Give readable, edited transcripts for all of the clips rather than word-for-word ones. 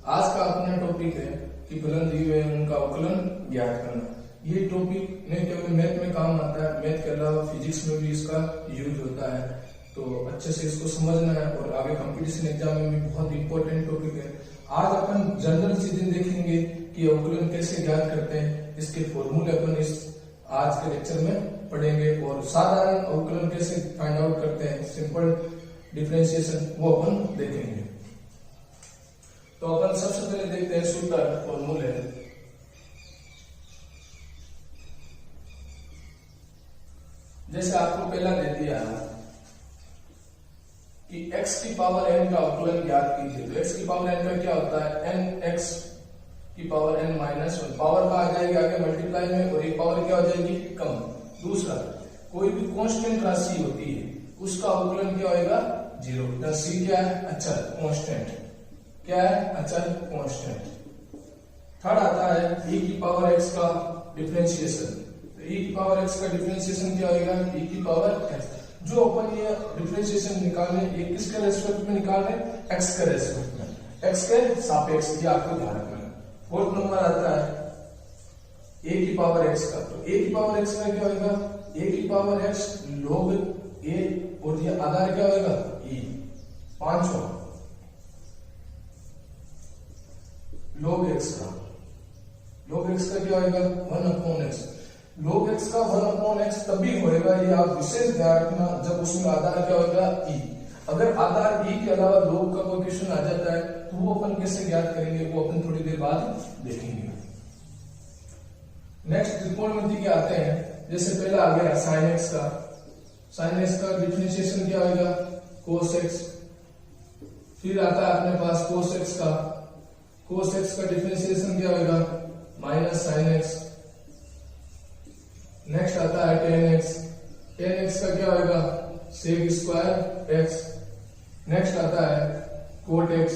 आज का अपना टॉपिक है कि फलन दिए हुए उनका अवकलन ज्ञात करना। ये टॉपिक न केवल मैथ में काम आता है, मैथ के अलावा फिजिक्स में भी इसका यूज होता है, तो अच्छे से इसको समझना है और आगे कंपटीशन एग्जाम में भी बहुत इंपॉर्टेंट टॉपिक है। आज अपन जनरल चीजें देखेंगे कि अवकलन कैसे ज्ञात करते हैं, इसके फॉर्मूले अपन इस आज के लेक्चर में पढ़ेंगे और साधारण अवकलन कैसे फाइंड आउट करते हैं, सिंपल डिफरेंशिएशन वो अपन देखेंगे। तो अपन सबसे पहले देखते हैं सूत्र फॉर्मूले। जैसे आपको पहला दे दिया कि x की पावर n का अवकलन ज्ञात कीजिए, तो x की पावर n का क्या होता है, n x की पावर n माइनस 1। पावर का आ जाएगी आगे मल्टीप्लाई में और एक पावर क्या हो जाएगी, कम। दूसरा, कोई भी कांस्टेंट राशि होती है उसका अवकलन क्या होगा, 0। c क्या है, अचल कांस्टेंट, क्या है, अचल कांस्टेंट। थर्ड आता है e की पावर x का डिफरेंशिएशन, तो e की पावर x का डिफरेंशिएशन क्या होगा, e की पावर x। जो अपन ये डिफरेंशिएशन निकालने, ये किसके रेस्पेक्ट में निकाल रहे हैं, x के रेस्पेक्ट में, x के सापेक्ष, ये आपको ध्यान रखना है। फोर्थ नंबर आता है a की पावर x का, तो a की पावर x का क्या होगा, a की पावर x log a और ये आधार क्या होगा, e। पांचवा log x का, log x का क्या होगा, 1/x। log x का 1/x तभी होएगा, ये आप विशेष ध्यान रखना, जब उसमें आधार क्या होगा, e। अगर आधार e के अलावा log का कोई क्वेश्चन आ जाता है तो वो अपन कैसे ज्ञात करेंगे, वो अपन थोड़ी देर बाद देखेंगे। नेक्स्ट त्रिकोणमिति के आते हैं। जैसे पहला आ गया sin x का, sin x का डिफरेंशिएशन क्या होगा, cos x। फिर आता है अपने पास cos x का, cos x का डिफरेंशिएशन क्या होगा, माइनस sin x। नेक्स्ट आता है tan x, tan x का क्या होगा, sec स्क्वायर x। नेक्स्ट आता है cot x,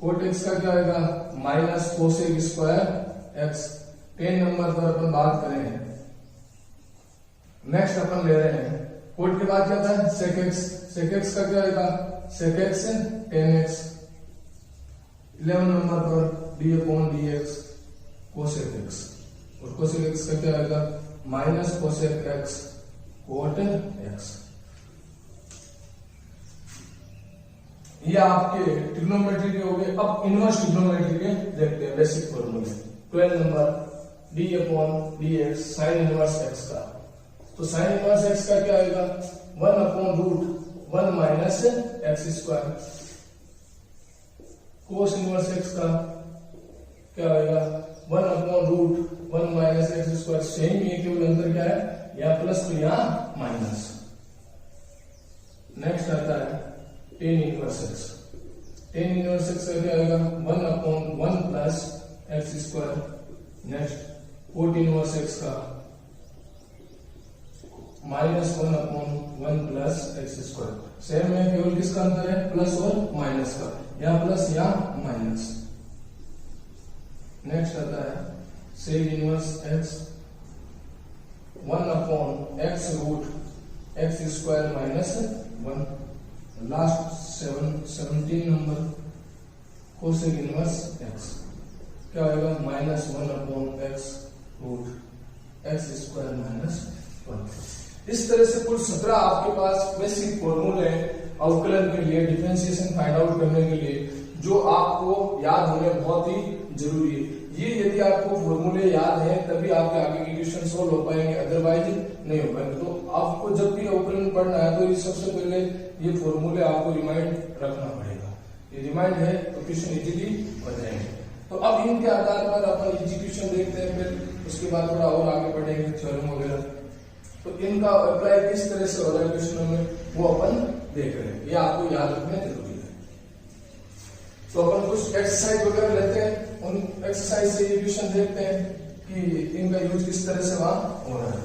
cot x का क्या होगा, minus cosec square x। 10 number पर अपन बात करें। नेक्स्ट अपन ले रहे हैं cot के बाद क्या था, sec x, sec x का क्या होगा, sec x tan x। 11 number पर d/dx cosec x, और cosec x का क्या होगा, minus cosec x cot x। ये आपके ट्रिग्नोमेट्री के हो गए। अब इनवर्स ट्रिग्नोमेट्री के देखते हैं बेसिक फॉर्मूले। 12 number d/dx sin inverse x का, तो sin इनवर्स x का क्या आएगा, 1/√1 minus x square. cos inverse x का क्या आएगा, 1/√1 माइनस x स्क्वायर। सेम, ये केवल अंतर क्या है, यहाँ प्लस तो यहाँ माइनस। नेक्स्ट आता है tan inverse x, tan inverse x का क्या आएगा, 1/1 plus x square. Next cot inverse x का minus 1/1 plus x square. Same है, केवल किसका अंतर है, प्लस और माइनस का, यहाँ प्लस यहाँ माइनस। नेक्स्ट आता है sec inverse x, 1/x square minus 1। Last 17 number cosec inverse x क्या होगा, माइनस 1/x स्क्वायर माइनस 1। इस तरह से कुल 17 आपके पास बेसिक फॉर्मूले अवकलन के लिए, डिफरेंशिएशन फाइंड आउट करने के लिए, जो आपको याद होने बहुत ही जरूरी है। ये यदि आपको फॉर्मूले याद हैं तभी आपके आगे के क्वेश्चन सोल्व हो पाएंगे, अदरवाइज नहीं हो पाएंगे। तो आपको जब भी अवकलन पढ़ना है तो सबसे पहले ये फॉर्मूले आपको रिमाइंड रखना पड़ेगा। ये रिमाइंड है तो क्वेश्चन इजीली हो जाएंगे। तो अब इनके आधार पर अपन इजी क्वेश्चन देखते हैं, फिर उसके बाद थोड़ा और आगे बढ़ेंगे थ्योरम वगैरह। तो इनका अप्लाई किस तरह से हो रहा है क्वेश्चनों में वो अपन देख रहे हैं, ये आपको याद रखना जरूरी है। तो अपन कुछ एक्सरसाइज वगैरह लेते हैं, उन एक्सरसाइज से ये क्वेश्चन देखते हैं कि इनका यूज किस तरह से वहां हो रहा है।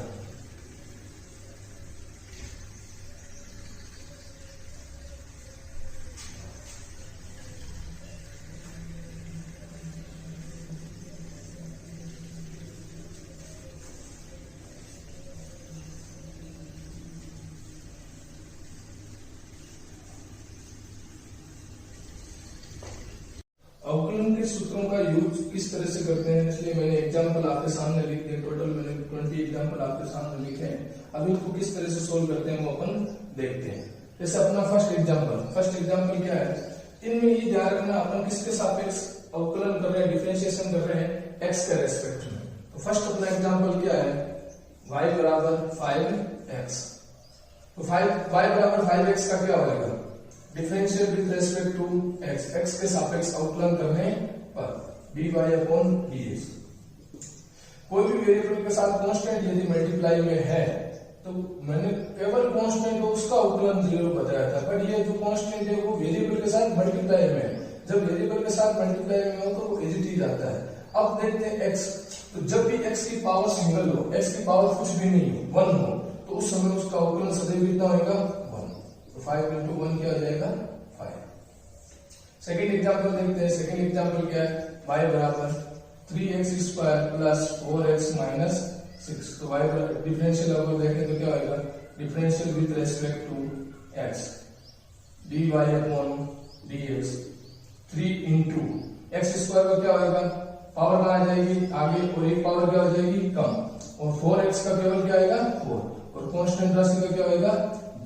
अवकलन सूत्रों का यूज किस तरह से करते हैं, इसलिए मैंने एग्जांपल आपके सामने लिख दिए। टोटल मैंने 20 एग्जांपल आपके सामने लिखे हैं। अब इनको किस तरह से सोल्व करते हैं वो अपन देखते हैं। जैसे अपना फर्स्ट एग्जांपल क्या है, इनमें ये ध्यान रखना अपन किसके सापेक्ष अवकलन कर रहे हैं, डिफरेंशिएशन कर रहे हैं, x के रेस्पेक्ट में। तो फर्स्ट अपना एग्जांपल क्या है, y बराबर 5x। तो y बराबर 5x का क्या होगा, differential with respect to x के सापेक्ष अवकलन करने पर dy अपॉन dx। कोई भी वेरिएबल के साथ कांस्टेंट यदि मल्टीप्लाई में है तो मैंने केवल कांस्टेंट को उसका अवकलन 0 बताया था, पर ये जो कांस्टेंट है वो वेरिएबल के साथ मल्टीप्लाई में है। जब वेरिएबल के साथ मल्टीप्लाई में हो तो वो एज इट इज आता है। अब देखते हैं x, तो जब भी x की पावर सिंगल हो, x की पावर कुछ भी नहीं हो, 1 हो, तो उस समय उसका अवकलन सदैव कितना होगा, 1। तो 5 into 1 क्या हो जाएगा, 5। सेकंड एग्जांपल देखते हैं। सेकंड एग्जांपल क्या है, y बराबर 3x square plus 4x minus 6। तो y डिफरेंशियल अगर देखें तो क्या होगा, differential with respect to x dy upon dx 3 into x square का क्या होगा, पावर कहाँ आ जाएगी आगे, और एक पावर क्या हो जाएगी कम, और 4x का केवल क्या आएगा 4, और कांस्टेंट राशि का क्या होगा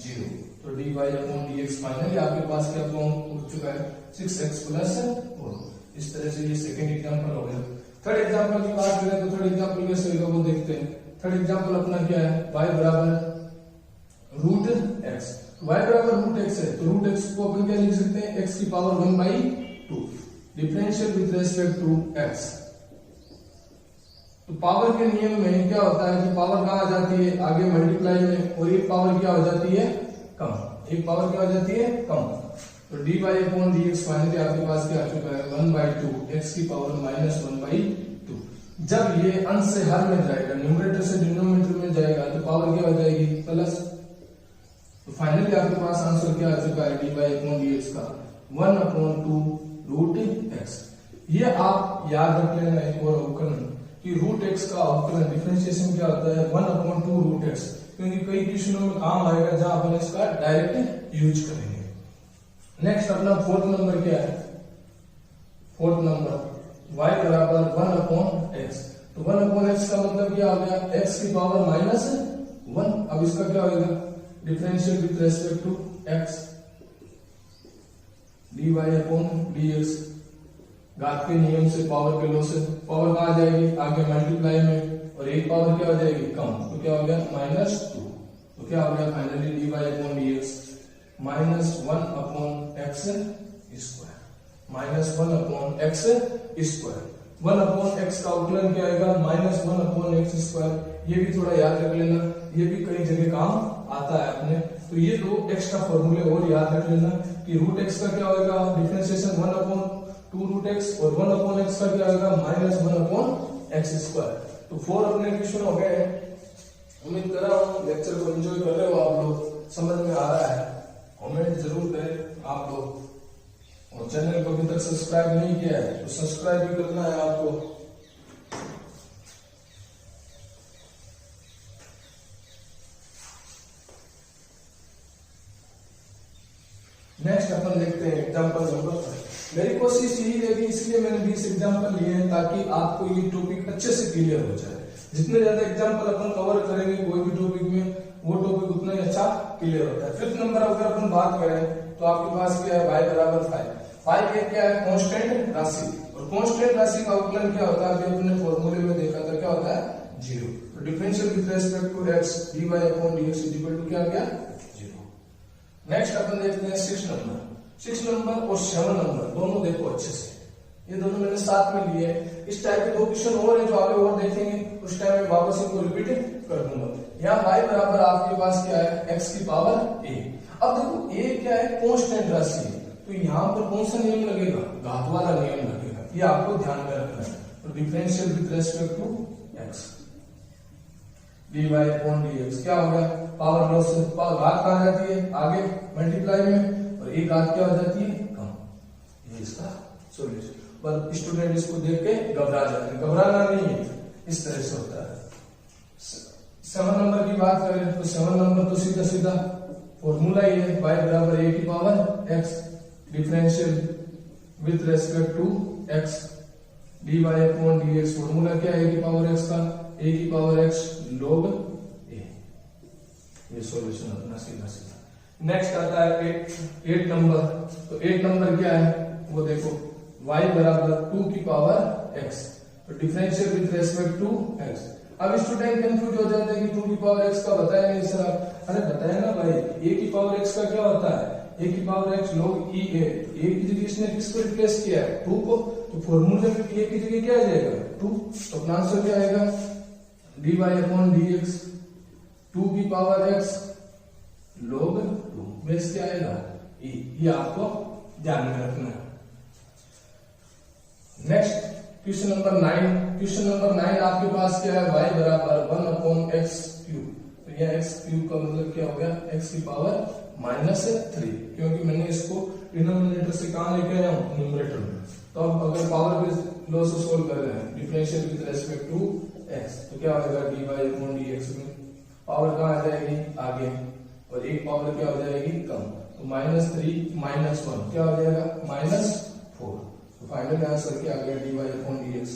0। तो dy अपॉन dx फाइनली आपके पास क्या हो चुका है 6x प्लस 4। इस तरह से ये सेकंड एग्जांपल हो गया। थर्ड एग्जांपल की बात करें तो थर्ड एग्जांपल कैसे होगा वो देखते हैं। थर्ड एग्जांपल अपना क्या है, y बराबर रूट x। y बराबर रूट x है तो रूट x को अपन क्या लिख सकते हैं, x की power 1/2 differential with respect to x। तो पावर के नियम में क्या होता है कि पावर कहां आ जाती है आगे मल्टीप्लाई में, और एक पावर क्या हो जाती है कम, एक पावर क्या हो जाती है कम। तो dy अपॉन dx फाइनली आपके पास क्या आ चुका है 1/2 x की पावर -1/2। जब ये अंश से हर में जाएगा, न्यूमरेटर से डिनोमिनेटर में जाएगा तो पावर क्या हो जाएगी प्लस। तो फाइनली आपके पास आंसर क्या आ चुका है dy अपॉन dx का 1/2 रूट x। ये आप याद रख लेना एक और अवकलन कि रूट x का अवकलन डिफरेंशिएशन क्या होता है 1/2 रूट x, क्योंकि कई क्वेश्चनों में काम आएगा जहां अपन इसका डायरेक्ट यूज करेंगे। नेक्स्ट अपना फोर्थ नंबर क्या है, फोर्थ नंबर y बराबर 1/x। तो 1/x का मतलब क्या हो गया, x की पावर -1। अब इसका क्या होगा, differential with respect to x dy upon dx। घात के नियम से, पावर के लॉ से पावर कहां आ जाएगी आगे मल्टीप्लाई में, और एक पावर क्या हो जाएगी कम, तो क्या हो गया -2। तो क्या हो गया finally dy upon dx -1/x square, -1/x square. 1/x का अवकलन क्या आएगा -1/x स्क्वायर। ये भी थोड़ा याद रख लेना, ये भी कई जगह काम आता है अपने। तो ये दो एक्स्ट्रा फॉर्मूले और याद रख लेना कि रूट x का क्या होगा डिफरेंशिएशन 1/2 रूट x, और 1/x का क्या होगा -1/x स्क्वायर। तो 4 अपने क्वेश्चन हो गए। उम्मीद कर रहा हूँ लेक्चर को एंजॉय कर रहे हो आप लोग, समझ में आ रहा है। कमेंट जरूर करें आप लोग, और चैनल को अभी तक सब्सक्राइब नहीं किया है तो सब्सक्राइब भी करना है आपको। नेक्स्ट अपन देखते हैं एग्जांपल नंबर 5। मेरी कोशिश यही रहेगी, इसलिए मैंने 20 एग्जांपल लिए हैं ताकि आपको ये टॉपिक अच्छे से क्लियर हो जाए। जितने ज्यादा एग्जांपल अपन कवर करेंगे कोई भी टॉपिक में, वो टॉपिक उतना ही अच्छा क्लियर होता है। फिफ्थ नंबर अगर अपन बात करें तो आपके पास क्या है y बराबर 5। 5 एक क्या है कांस्टेंट राशि, और कांस्टेंट राशि का अवकलन क्या होता है अभी अपने फॉर्मूले में देखा था, क्या होता है 0। तो differential with respect to x dy upon dx equal to क्या गया 0। नेक्स्ट अपन देखते हैं 6 नंबर। 6 नंबर और 7 नंबर दोनों देखो अच्छे से, ये दोनों मैंने साथ में लिए। इस टाइप के 2 क्वेश्चन और है जो आगे और देखेंगे, उस टाइम में वापस इनको रिपीट कर दूंगा। यहाँ y बराबर आपके पास क्या है x की पावर a। अब देखो a क्या है कांस्टेंट राशि है, तो यहाँ पर कौन सा नियम लगेगा, घात वाला नियम लगेगा, ये आपको ध्यान में रखना है। तो differential with respect to x dy upon dx क्या हो गया, पावर लॉस से घात कहाँ जाती है आगे मल्टीप्लाई में, और एक घात क्या हो जाती है कम। ये इसका सॉल्यूशन। पर स्टूडेंट इसको देख के घबरा जाते हैं, घबराना नहीं है, इस तरह से होता है। 7 नंबर की बात करें तो 7 नंबर तो सीधा सीधा फॉर्मूला ही है, y बराबर a की power x differential with respect to x d y upon d x formula क्या है ए की पावर एक्स का, ए की पावर एक्स log ए। ये सॉल्यूशन अपना सीधा सीधा। नेक्स्ट आता है 8 नंबर। तो 8 नंबर क्या है वो देखो, y बराबर 2 की पावर x, तो differential with respect to x। अब स्टूडेंट कंफ्यूज हो जाते हैं कि 2 की पावर x का बताया नहीं सर। अरे बताया ना भाई, a की पावर x का क्या होता है, a की power x log e a। a की जगह इसने किसको रिप्लेस किया है, 2 को, तो फॉर्मूले में a की जगह क्या आ जाएगा 2, तो अपना आंसर क्या आएगा dy अपॉन dx 2 की पावर x log 2 बेस क्या आएगा e। ये आपको ध्यान में रखना है। Next question number 9। Question number 9 आपके पास क्या है, y बराबर 1 अपॉन x क्यूब। तो यह x क्यूब का मतलब क्या हो गया, x की पावर -3, क्योंकि मैंने इसको डिनोमिनेटर से कहां लेके आया हूं, न्यूमरेटर में। तो अब अगर पावर बेस लॉ से सोल्व कर रहे हैं differential with respect to x, तो क्या होगा dy अपॉन dx में पावर कहां आ जाएगी आगे, और एक पावर क्या हो जाएगी कम, तो -3 -1 क्या हो जाएगा -4। तो फाइनल आंसर क्या आ गया dy upon dx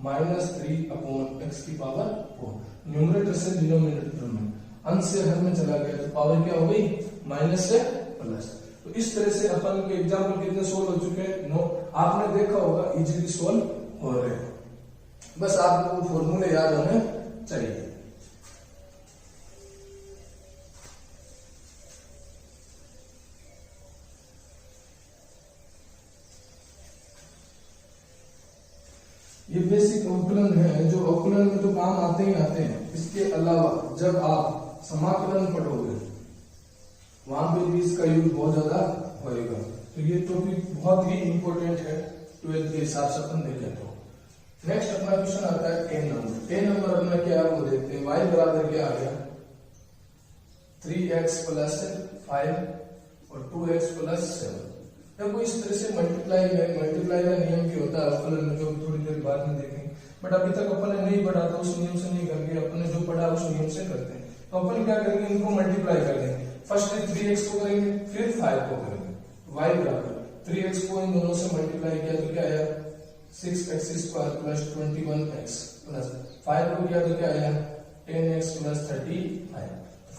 -3 upon x की पावर 4। न्यूमरेटर से डिनोमिनेटर में, अंश से हर में चला गया, तो पावर क्या हो गई माइनस से प्लस। तो इस तरह से अपन के एग्जाम्पल कितने सोल्व हो चुके हैं, 9। आपने देखा होगा इजीली सोल्व हो रहे हैं, बस आपको फॉर्मूले याद होने चाहिए। ये बेसिक अवकलन है जो अवकलन में तो काम आते ही आते हैं। इसके अलावा जब आप समाकलन पढ़ोगे वहां पे भी इसका यूज बहुत ज्यादा होएगा। तो ये टॉपिक बहुत ही इंपॉर्टेंट है 12th के हिसाब से अपन देखें तो। नेक्स्ट अपना क्वेश्चन आता है 10 नंबर। 10 नंबर अपना क्या है वो देखते हैं। y बराबर क्या आ गया 3x प्लस 5 और 2x प्लस 7। देखो इस तरह से मल्टीप्लाई का नियम क्या होता है अवकलन में, जो थोड़ी देर बाद में देखेंगे, बट अभी तक अपन ने नहीं पढ़ा था, उस नियम से नहीं करेंगे, अपन ने जो पढ़ा उस नियम से करते हैं। तो अपन क्या करेंगे, इनको मल्टीप्लाई कर देंगे। फर्स्ट 3x को करेंगे, फिर 5 को करेंगे। y बराबर 3x को इन दोनों से मल्टीप्लाई किया तो क्या आया 6x square plus 21x plus 5 को किया तो क्या आया 10x प्लस 35।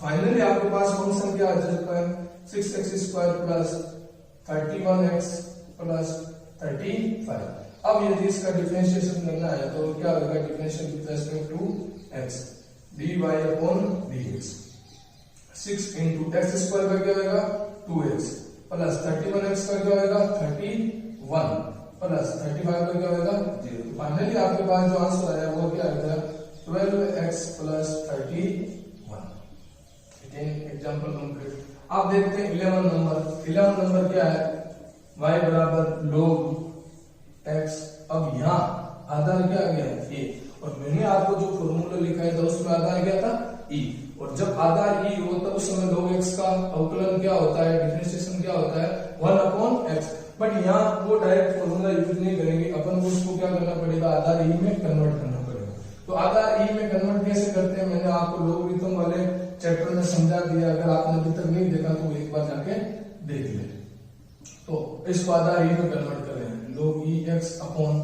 फाइनली आपके पास फंक्शन क्या आ जाता है 6x square plus 31x plus 35। अब यदि इसका डिफरेंशिएशन करना है तो क्या होगा, differential with respect to x dy upon dx। 6 into x square का क्या होगा 2x प्लस 31x का क्या होगा 31 प्लस 35 का क्या होगा 0। तो फाइनली आपके पास जो आंसर आया वो क्या आएगा 12x प्लस 31। Example complete. आप देखते हैं 11 नंबर। 11 नंबर क्या है y बराबर log x। अब यहाँ आधार क्या आ गया a, और मैंने आपको जो फॉर्मूला लिखा था उसमें आधार क्या था e, और जब आधार e हो तब उस समय log x का अवकलन क्या होता है, डिफरेंशिएशन क्या होता है 1 अपॉन x। बट यहाँ वो डायरेक्ट फॉर्मूला यूज नहीं करेंगे, अपन को उसको क्या करना पड़ेगा आधार e में कन्वर्ट करना पड़ेगा। तो आधार e में कन्वर्ट कैसे करते हैं मैंने आपको लोगरिथम वाले चैप्टर में समझा दिया, अगर आपने अभी तक नहीं देखा तो एक बार जाके देख ले। तो इसको आधार e में कन्वर्ट करें, log e x upon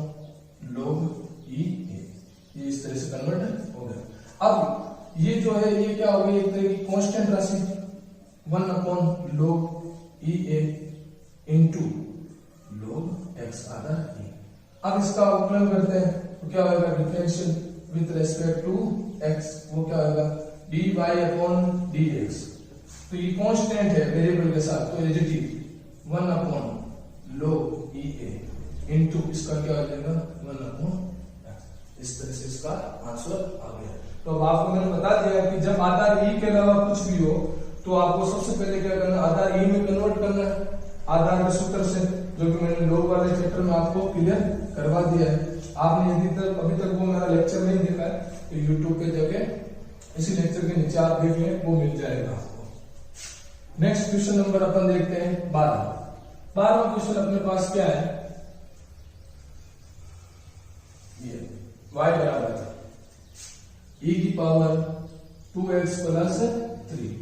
log e a, ये इस तरह से कन्वर्ट हो गया। अब ये जो है ये क्या हो गई एक तरह की कांस्टेंट राशि 1 upon log e a into log x आधार e। अब इसका अवकलन करते हैं तो क्या होगा differential with respect to x, वो क्या होगा dy अपॉन dx। तो ये कांस्टेंट है वेरिएबल के साथ, तो additive 1 upon log e a into इसका क्या हो जाएगा 1 अपॉन x। इस तरह से इसका आंसर आ गया। तो अब आपको मैंने बता दिया कि जब आधार e के अलावा कुछ भी हो तो आपको सबसे पहले क्या करना है आधार e में कन्वर्ट करना है आधार के सूत्र से, जो कि मैंने log वाले चैप्टर में आपको क्लियर करवा दिया है। आपने यदि तक अभी तक वो मेरा लेक्चर नहीं देखा है तो यूट्यूब पे जाके इसी लेक्चर के नीचे आप देख लें, वो मिल जाएगा आपको। नेक्स्ट क्वेश्चन नंबर अपन देखते हैं 12वां क्वेश्चन अपने पास क्या है, ये y बराबर e की पावर 2x प्लस 3।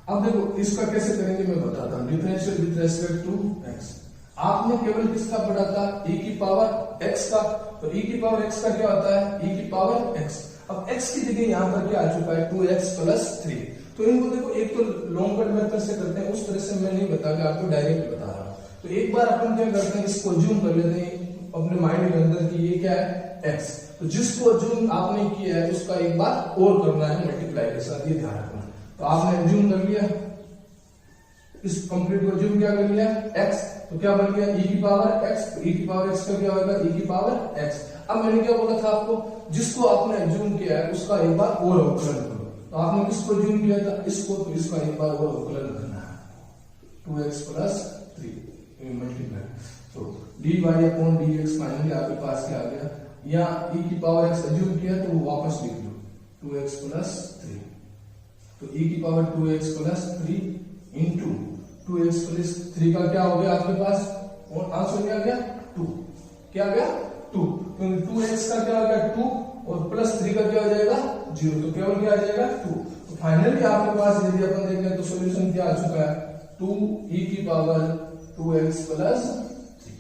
अब देखो इसका कैसे करेंगे मैं बताता हूं, differential with respect to x। आपने केवल किसका पढ़ा था e की पावर x का, तो e की पावर x का क्या होता है, e की पावर x। अब x की जगह यहाँ पर क्या आ चुका है 2x प्लस 3। तो इनको देखो, एक तो लॉन्ग कट मेथड से करते हैं, उस तरह से मैं नहीं बता के आपको डायरेक्ट बता रहा हूँ। तो एक बार अपन क्या करते हैं, इसको जूम कर लेते हैं अपने माइंड के अंदर कि ये क्या है x। तो जिसको जूम आपने किया है उसका एक बार और करना है मल्टीप्लाई के साथ, ये ध्यान रखना। तो आपने जूम कर लिया, इस कंप्लीट को जूम क्या कर लिया x, तो क्या बन गया e की पावर x। तो e की पावर x का क्या होगा, e की पावर x। अब मैंने क्या बोला था आपको, जिसको आपने जूम किया है उसका एक बार और अवकलन करो। तो आपने किसको जूम किया था, इसको, तो इसका एक बार और अवकलन करना है 2x प्लस 3 मल्टीप्लाई। तो dy अपॉन dx फाइनली आपके पास क्या आ गया, यहाँ e की पावर x जूम किया तो वो वापस लिख लो 2x प्लस 3। तो e की power 2x plus 3 into 2x plus 3 का क्या हो गया आपके पास, और आंसर क्या गया 2। क्या गया 2, क्योंकि 2x का क्या हो गया 2 और प्लस 3 का क्या हो जाएगा 0, तो केवल क्या आ जाएगा 2। तो फाइनली आपके पास यदि अपन देखें तो सॉल्यूशन क्या आ चुका है 2e की पावर 2x प्लस 3,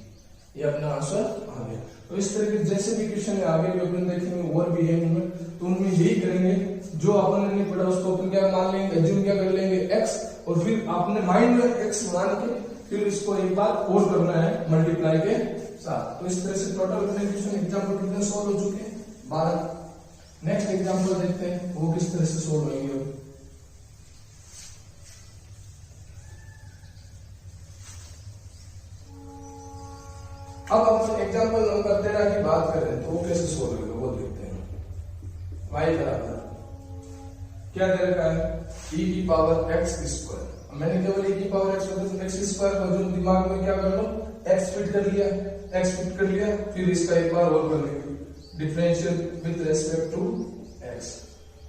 ये अपना आंसर आ गया। तो इस तरह के जैसे भी क्वेश्चन आगे भी अपन देखेंगे और भी है उनमें, तो उनमें यही करेंगे, जो अपन ने नहीं पढ़ा उसको अपन क्या मान लेंगे, एज्यूम क्या कर लेंगे x, और फिर अपने माइंड में x मान के फिर इसको एक बार और करना है मल्टीप्लाई के साथ। तो इस तरह से टोटल क्वेश्चन एग्जाम्पल कितने सॉल्व हो चुके हैं 12। नेक्स्ट एग्जाम्पल देखते हैं वो किस तरह से सॉल्व होंगे। अब अपन एग्जाम्पल नंबर 13 की बात करें तो वो कैसे सॉल्व होगा वो देखते हैं। y बराबर क्या दे रखा है, e की पावर x स्क्वायर। मैंने केवल e की पावर x मतलब x स्क्वायर का जो दिमाग में क्या कर लो, x फिट कर लिया, x फिट कर लिया, फिर इसका एक बार और कर लेंगे differential with respect to x।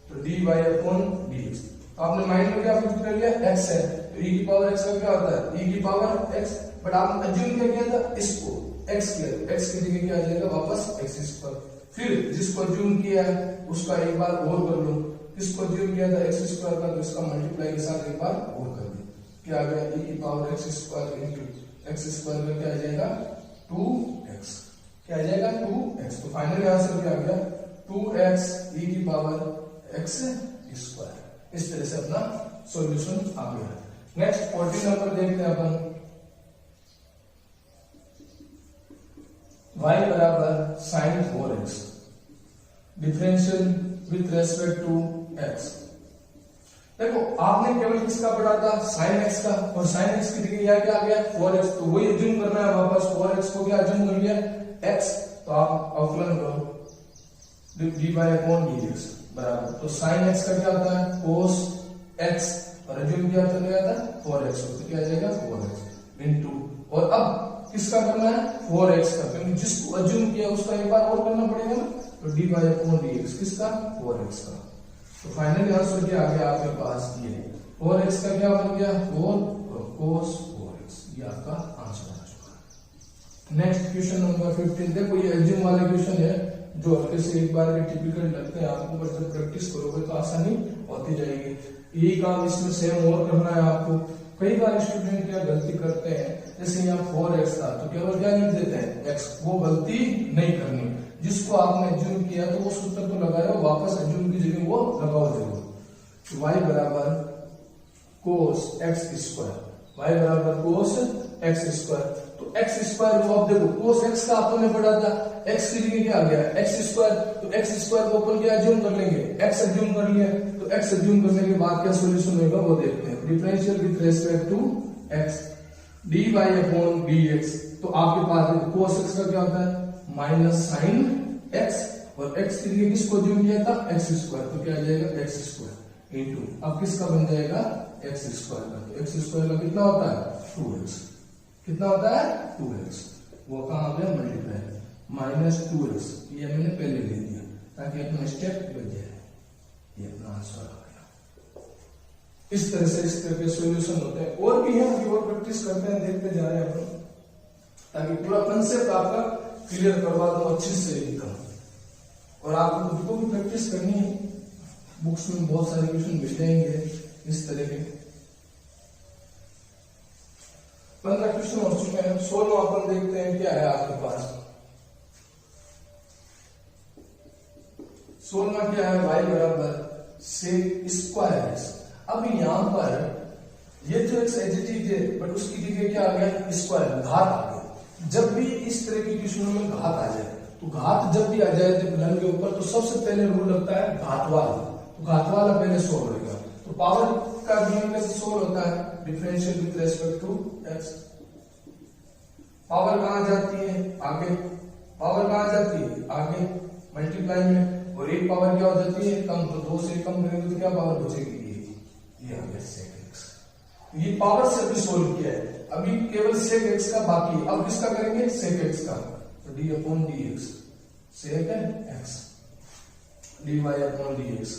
तो dy अपॉन dx, आपने माइंड में क्या फिट कर लिया x है, तो e की पावर x का क्या होता है e की पावर x, बट आपने अज्यूम क्या किया था इसको x किया, x की जगह क्या आ जाएगा वापस x स्क्वायर। फिर जिसको अज्यूम किया है उसका एक बार और कर लो, किसको अज्यूम किया था x स्क्वायर का, तो इसका मल्टीप्लाई के साथ एक बार और कर दो, क्या आ गया e की power x square into x square का क्या आ जाएगा 2x, क्या आ जाएगा 2x। तो फाइनली आंसर क्या आ गया 2x e की पावर x स्क्वायर। इस तरह से अपना सॉल्यूशन आ गया। नेक्स्ट 14 नंबर देखते हैं अपन। y बराबर sin 4x differential with respect to x। देखो आपने केवल किसका पढ़ा था sin x का, और sin x की जगह यहाँ क्या आ गया 4x, तो वही अज्यूम करना है वापस 4x को क्या अज्यूम कर लिया x, तो आप अवकलन करो dy अपॉन dx बराबर, तो sin x का क्या होता है cos x, और अज्यूम क्या था 4x, तो क्या आ जाएगा 4x इनटू, और अब किसका करना है 4x का, क्योंकि जिसको अज्यूम किया उसका एक बार और करना पड़ेगा ना, तो dy अपॉन dx किसका 4x का। तो फाइनली आंसर क्या आ गया आपके पास ये 4x का क्या बन गया 4 cos 4x, ये आपका आंसर आ चुका है। Next question number 15। देखो ये अज्यूम वाले क्वेश्चन है जो हल्के से एक बार के टिपिकल लगते हैं आपको, पर जब प्रैक्टिस करोगे तो आसानी होती जाएगी। यही काम इसमें सेम और करना है आपको। कई बार स्टूडेंट क्या गलती करते हैं, जैसे यहाँ 4x था तो केवल क्या लिख देते हैं x, वो गलती नहीं करनी। जिसको आपने अज्यूम किया तो वो सूत्र तो लगाया, वापस अज्यूम की जगह वो लगाओ जरूर। तो y बराबर cos x स्क्वायर, y बराबर cos x स्क्वायर, तो x स्क्वायर को आप देखो cos x का अपन ने पढ़ा था, x की जगह क्या आ गया x स्क्वायर, तो x स्क्वायर को अपन क्या अज्यूम कर लेंगे x अज्यूम कर लिया, तो x अज्यूम करने के बाद क्या सॉल्यूशन होगा वो देखते हैं। Differential with respect to x dy upon dx, तो आपके पास cos x का क्या होता है माइनस साइन x, और x की जगह किसको अज्यूम किया था x स्क्वायर, तो क्या आ जाएगा x स्क्वायर इनटू, अब किसका बन जाएगा x स्क्वायर का, तो x स्क्वायर का कितना होता है 2x, कितना होता है 2x, वो कहां गया मल्टीप्लाई माइनस 2x, ये मैंने पहले ले दिया ताकि अपना स्टेप बच जाए, ये अपना आंसर आ गया। इस तरह के सॉल्यूशन होते हैं, और भी है और प्रैक्टिस करते हैं, देखते जा रहे हैं अपन, ताकि पूरा कंसेप्ट आपका क्लियर करवा दूं अच्छे से एकदम। और आपको खुद को भी प्रैक्टिस करनी है, बुक्स में बहुत सारे क्वेश्चन मिल जाएंगे इस तरह के। 15 क्वेश्चन हो चुके हैं, 16वां अपन देखते हैं क्या है आपके पास। 16वां क्या है, y बराबर सेक स्क्वायर एक्स। अब यहाँ पर ये तो एक्स एडजेक्टिव है, बट उसकी जगह क्या आ गया, स्क्वायर, घात आ गया। जब भी इस तरह की क्वेश्चनों में घात आ जाए, तो घात जब भी आ जाए तो फलन के ऊपर, तो सबसे पहले रूल लगता है घात वाला, तो घात वाला पहले सोल्व होगा। तो पावर का नियम कैसे सोल्व होता है, differential with respect to x. Power कहां जाती है, आगे, पावर कहां जाती है, आगे, मल्टीप्लाई में, और एक पावर क्या हो जाती है, कम, तो 2 से कम करेंगे तो क्या पावर बचेगी, ये आ गया सेक एक्स। ये पावर से अभी सोल्व किया है, अभी केवल सेक एक्स का बाकी है। अब किसका करेंगे, सेक एक्स का, तो d upon d x, sec x, d y upon d x,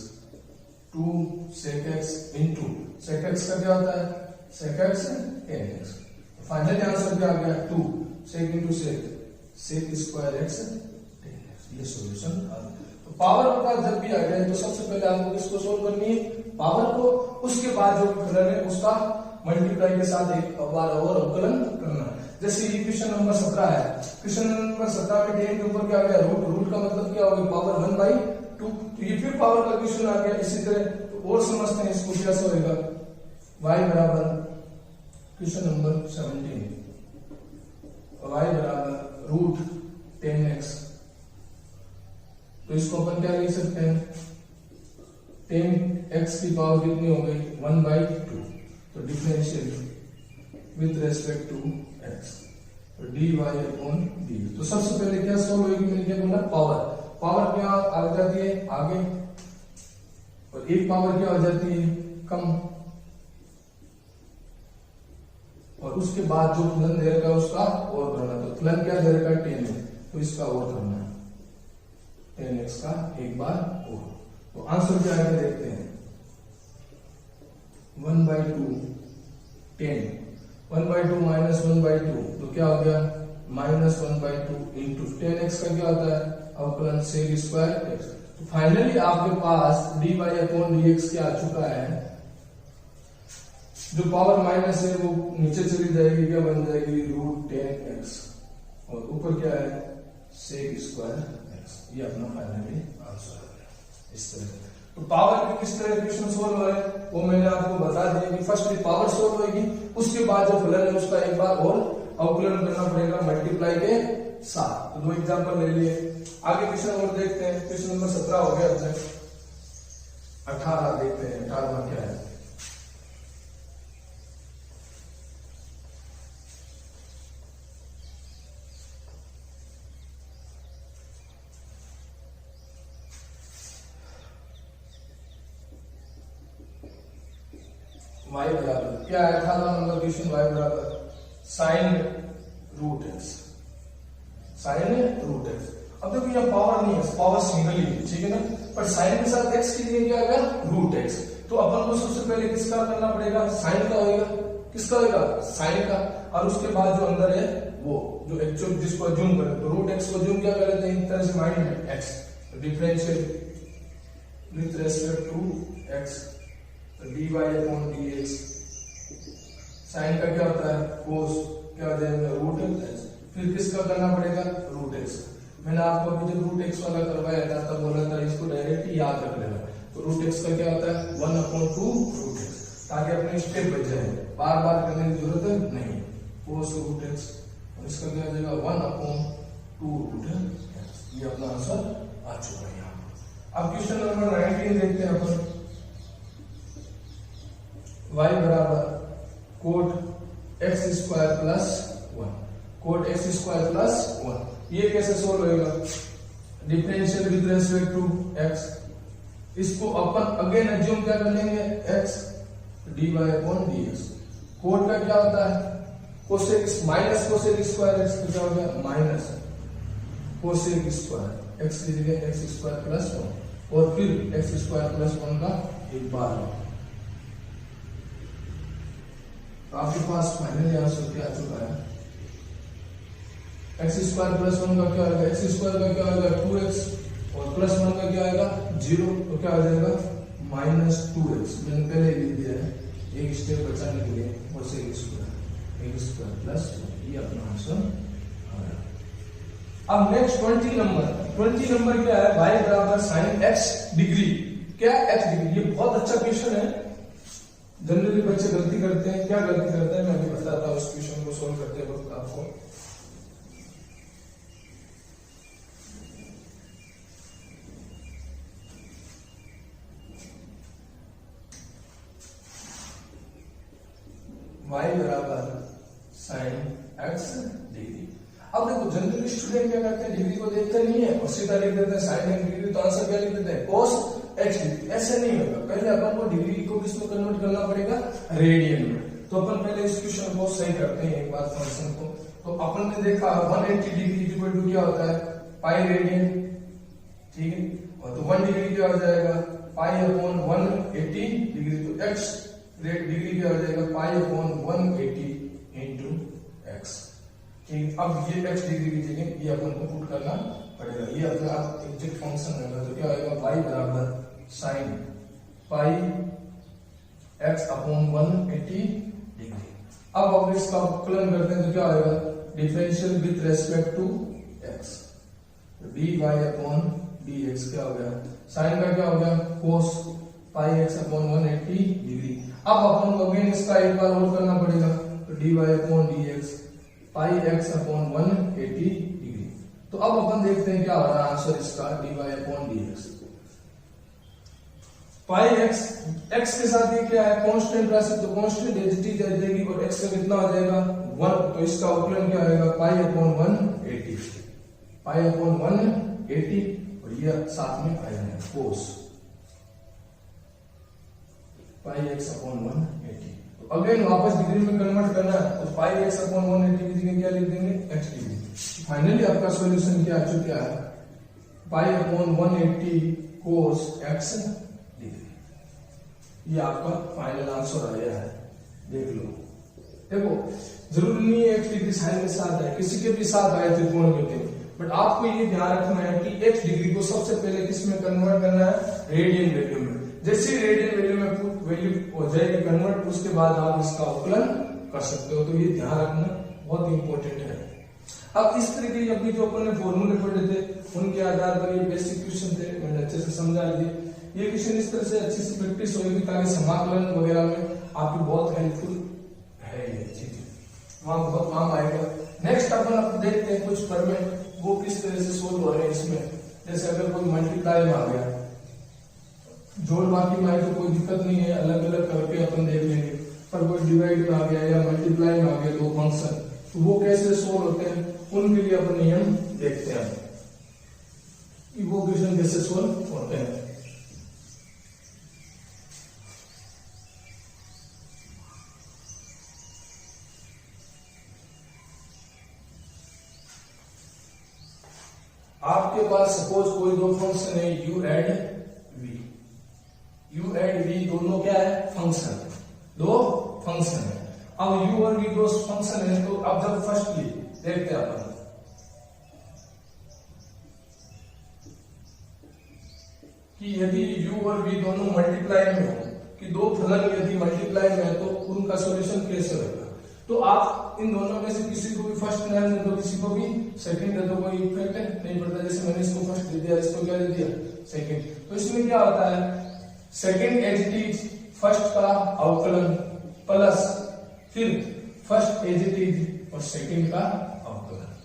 2 sec x into sec x का क्या होता है, sec x tan x. Final answer क्या आ गया, 2 sec into sec, sec square x tan x. ये सॉल्यूशन आ गया। तो पावर का जब भी आ जाए तो सबसे पहले आपको किसको सोल्व करनी है, पावर को, उसके बाद जो फलन है उसका मल्टीप्लाई के साथ एक बार और अवकलन करना है। जैसे ये क्वेश्चन नंबर 17 है, क्वेश्चन नंबर 17 में 10 के ऊपर क्या आ गया, रूट, रूट का मतलब क्या होगा, पावर 1/2, तो ये फिर पावर का क्वेश्चन आ गया। इसी तरह तो और समझते हैं इसको कैसे होगा, y बराबर क्वेश्चन नंबर 17, y बराबर रूट 10x, तो इसको अपन क्या लिख सकते हैं, 10x की पावर कितनी हो गई, 1/2, तो differential with respect to x, तो dy अपॉन dy। तो सबसे पहले क्या सोल्व होगी, मैंने क्या बोला, पावर, पावर क्या आ जाती है आगे, और एक पावर क्या हो जाती है कम, और उसके बाद जो फलन दे रखा है उसका और करना। तो फलन क्या दे रखा है, 10 है, तो इसका और करना है, 10x का एक बार और। तो आंसर क्या आएगा देखते हैं, 1/2 10, 1/2 माइनस 1/2, तो क्या हो गया, माइनस 1/2 इंटू 10x का क्या होता है, अवकलन सेक स्क्वायर एक्स। तो फाइनली आपके पास dy अपॉन dx क्या आ चुका है, जो पावर माइनस है वो नीचे चली जाएगी, क्या बन जाएगी, रूट 10x, और ऊपर क्या है, सेक स्क्वायर एक्स। ये अपना फाइनली आंसर है। इस तरह तो पावर के किस तरह क्वेश्चन सोल्व हो रहे हैं वो मैंने आपको बता दिया कि फर्स्ट पावर सोल्व होगी, उसके बाद जो फलन है उसका एक बार और अवकलन करना पड़ेगा मल्टीप्लाई के साथ। तो 2 एग्जांपल ले लिए, आगे क्वेश्चन और देखते हैं। क्वेश्चन नंबर 17 हो गया अपने, 18 देखते हैं, 18वां क्या है, y बराबर क्या है, 18वां नंबर क्वेश्चन, y बराबर sine root x, sine root x. अब देखो यहाँ पावर नहीं है, पावर सिंगल ही है, ठीक है ना, पर साइन के साथ एक्स के लिए क्या आएगा, रूट एक्स। तो अपन को सबसे पहले किसका करना पड़ेगा, साइन का होगा, किसका होगा, साइन का, और उसके बाद जो अंदर है वो जो एक्चुअल जिसको जूम करें, तो रूट एक्स को जूम क्या कर लेते हैं, एक तरह से माइंड में x, differential with respect to x, dy upon dx, sine का क्या होता है, कोस, क्या हो जाएगा, रूट एक्स। फिर किसका करना पड़ेगा, रूट एक्स। मैंने आपको अभी जब रूट एक्स वाला करवाया था तब बोला था इसको डायरेक्ट याद रख लेना। तो रूट एक्स का क्या होता है, 1/2 रूट एक्स, ताकि अपने स्टेप बच जाए, बार बार करने की जरूरत नहीं, कोस रूट एक्स, और इसका क्या हो जाएगा, 1/2 रूट एक्स। ये अपना आंसर आ चुका है यहाँ। अब क्वेश्चन नंबर 19 देखते हैं अपन, y बराबर cot x square plus 1, cot x square plus 1। ये कैसे सोल्व होगा, differential with respect to x, इसको अपन अगेन एज्यूम क्या कर लेंगे, x, dy upon dx। Cot का क्या होता है, cosec minus cosec square x, तो क्या हो गया, माइनस कोसेक स्क्वायर एक्स की जगह एक्स स्क्वायर प्लस 1, और फिर एक्स स्क्वायर प्लस 1 का एक बार। तो आपके पास फाइनली आंसर क्या आ चुका है, एक्स स्क्वायर प्लस 1 का क्या आएगा, एक्स स्क्वायर का क्या आएगा 2x, और प्लस 1 का क्या आएगा 0, तो क्या आ जाएगा -2x। मैंने पहले लिख दिया है, एक स्टेप बचाने के लिए, और से x स्क्वायर प्लस 1, ये अपना आंसर आ रहा है। अब नेक्स्ट 20 नंबर 20 नंबर क्या है, y बराबर साइन x डिग्री, क्या x डिग्री। ये बहुत अच्छा क्वेश्चन है। जनरली बच्चे गलती करते हैं, क्या गलती करते हैं मैं अभी बताता हूँ उस क्वेश्चन को सोल्व करते वक्त आपको। y बराबर साइन x डिग्री। अब देखो जनरली स्टूडेंट क्या करते हैं, डिग्री को देखते नहीं है और सीधा लिख देते हैं साइन x डिग्री, तो आंसर क्या लिख देते हैं, cos x डिग्री। ऐसे नहीं होगा, पहले अपन को डिग्री को किसमें कन्वर्ट करना पड़ेगा, रेडियन में। तो अपन पहले इस क्वेश्चन को सही करते हैं एक बार फंक्शन को। तो अपन ने देखा 180 डिग्री इक्वल टू क्या होता है, पाई रेडियन, ठीक है। और तो 1 डिग्री क्या हो जाएगा, पाई अपॉन 180 डिग्री, तो x रेट डिग्री क्या हो जाएगा, पाई अपॉन 180 इंटू एक्स, ठीक। अब ये x डिग्री की जगह ये अपन को पुट करना पड़ेगा, ये अपना एग्जैक्ट फंक्शन होगा। तो क्या होगा, y बराबर sine pi x upon 180 degree. अब अगर इसका अवकलन करते हैं तो क्या होगा, differential with respect to x, dy upon dx क्या हो गया, साइन का क्या हो गया, cos पाई x अपॉन 180 डिग्री। अब अपन को अगेन इसका एक बार और करना पड़ेगा, तो dy अपॉन dx पाई x अपॉन 180 डिग्री। तो अब अपन देखते हैं क्या हो रहा है आंसर इसका, dy अपॉन dx। पाई x के साथ ये क्या है, कांस्टेंट राशि, तो कांस्टेंट एजिटी जाएगी और x का कितना हो जाएगा 1, तो इसका अवकलन क्या आएगा, पाई अपॉन 180, पाई अपॉन 180 और ये साथ में आया है cos पाई x अपॉन 180। तो अगेन वापस डिग्री में कन्वर्ट करना है, तो पाई x अपॉन 180 की जगह क्या लिख देंगे, x डिग्री। फाइनली आपका सॉल्यूशन क्या आ चुका है, pi upon 180 cos x degree. ये आपका फाइनल आंसर आया है, देख लो। देखो जरूरी नहीं है x डिग्री साइन के साथ आए, किसी के भी साथ आए त्रिकोणमिति, बट आपको ये ध्यान रखना है कि x डिग्री को सबसे पहले किसमें कन्वर्ट करना है, रेडियन वैल्यू में। जैसे रेडियन वैल्यू में वैल्यू हो जाएगी कन्वर्ट, उसके बाद आप इसका अवकलन कर सकते हो। तो ये ध्यान रखना बहुत इंपॉर्टेंट है। अब इस तरीके की अपनी जो अपन ने फॉर्मूले पढ़े थे उनके आधार पर ये बेसिक क्वेश्चन थे, मैंने अच्छे से समझा दिए। ये क्वेश्चन इस तरह से अच्छी से प्रैक्टिस होगी ताकि समाकलन वगैरह में आपकी बहुत हेल्पफुल है ये चीज, वहां बहुत काम आएगा। नेक्स्ट अपन देखते हैं कुछ पर में वो किस तरह से सोल्व हो रहे हैं इसमें। जैसे अगर कोई मल्टीप्लाई में आ गया, जोड़ बाकी में आए तो कोई दिक्कत नहीं है, अलग अलग करके अपन देख लेंगे। पर कोई डिवाइड में आ गया या मल्टीप्लाई में आ गया दो फंक्शन, तो वो कैसे सोल्व होते हैं उनके लिए अपन नियम देखते हैं कि वो क्वेश्चन कैसे सोल्व होते हैं। आपके पास सपोज कोई दो फंक्शन है u and v, u and v दोनों क्या है, फंक्शन, दो फंक्शन है। अब u और v दो फंक्शन है, तो अब जब फर्स्टली देखते हैं अपन कि यदि u और v दोनों मल्टीप्लाई में हो, कि दो फलन यदि मल्टीप्लाई में है तो उनका सॉल्यूशन कैसे होगा। तो आप इन दोनों में से किसी को भी फर्स्ट नया दे दो, किसी को भी सेकंड दे दो, कोई इफेक्ट नहीं पड़ता। जैसे मैंने इसको फर्स्ट दे दिया, इसको क्या दे दिया, सेकंड। तो इसमें क्या होता है, सेकंड एजिटीज फर्स्ट का अवकलन प्लस फिर फर्स्ट एजिटीज और सेकंड का अवकलन,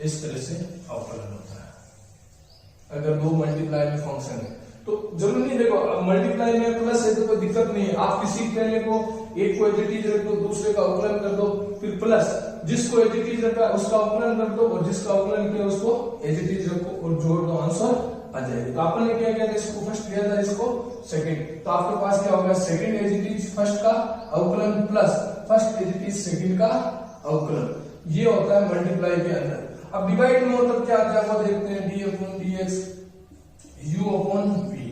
इस तरह से अवकलन होता है अगर दो मल्टीप्लाई में फंक्शन है। तो जरूरी नहीं, देखो मल्टीप्लाई में प्लस है तो कोई दिक्कत नहीं है, आप किसी पहले को एक को एजिटीज रख दो, दूसरे का अवकलन कर दो, फिर प्लस जिसको एजिटीज रखा उसका अवकलन कर दो और जिसका अवकलन किया उसको एजिटीज रखो और जोड़ दो, आंसर आ जाएगा। तो आपने क्या किया था, इसको फर्स्ट किया था, इसको सेकंड, तो आपके पास क्या होगा, सेकंड एजिटीज फर्स्ट का अवकलन प्लस फर्स्ट एजिटीज सेकंड का अवकलन, ये होता है मल्टीप्लाई के अंदर। अब डिवाइड में मतलब क्या आता है वो देखते हैं, D upon d x u upon v।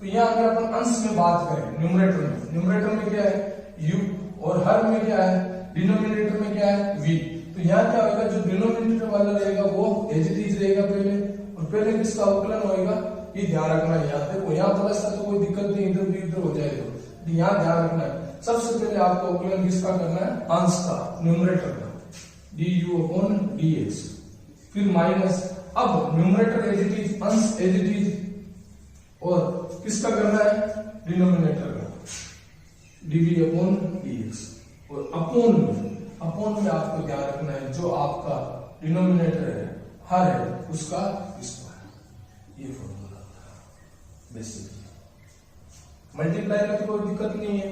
तो यहाँ अगर अपन अंश में बात करें, न्यूमरेटर में क्या है u और हर में क्या है, डिनोमिनेटर में क्या है v। तो यहाँ क्या होगा, जो डिनोमिनेटर वाला रहेगा वो एजिटीज रहेगा पहले, और पहले किसका अवकलन होएगा, ये ध्यान रखना है। यहाँ देखो यहाँ प्लस था तो कोई दिक्कत नहीं, इधर भी इधर हो जाएगा, यहाँ ध्यान रखना है। सबसे पहले आपको अवकलन किसका करना है, अंश का, न्यूमरेटर का, du अपॉन dx, फिर माइनस अब न्यूमरेटर एज इट इज, अंश एज इट इज, और किसका करना है, डिनोमिनेटर का, dv अपॉन dx, और अपोन में आपको ध्यान रखना है जो आपका डिनोमिनेटर है, हर है, उसका स्क्वायर। ये फॉर्मूला बेसिक। मल्टीप्लाई में तो कोई दिक्कत नहीं है,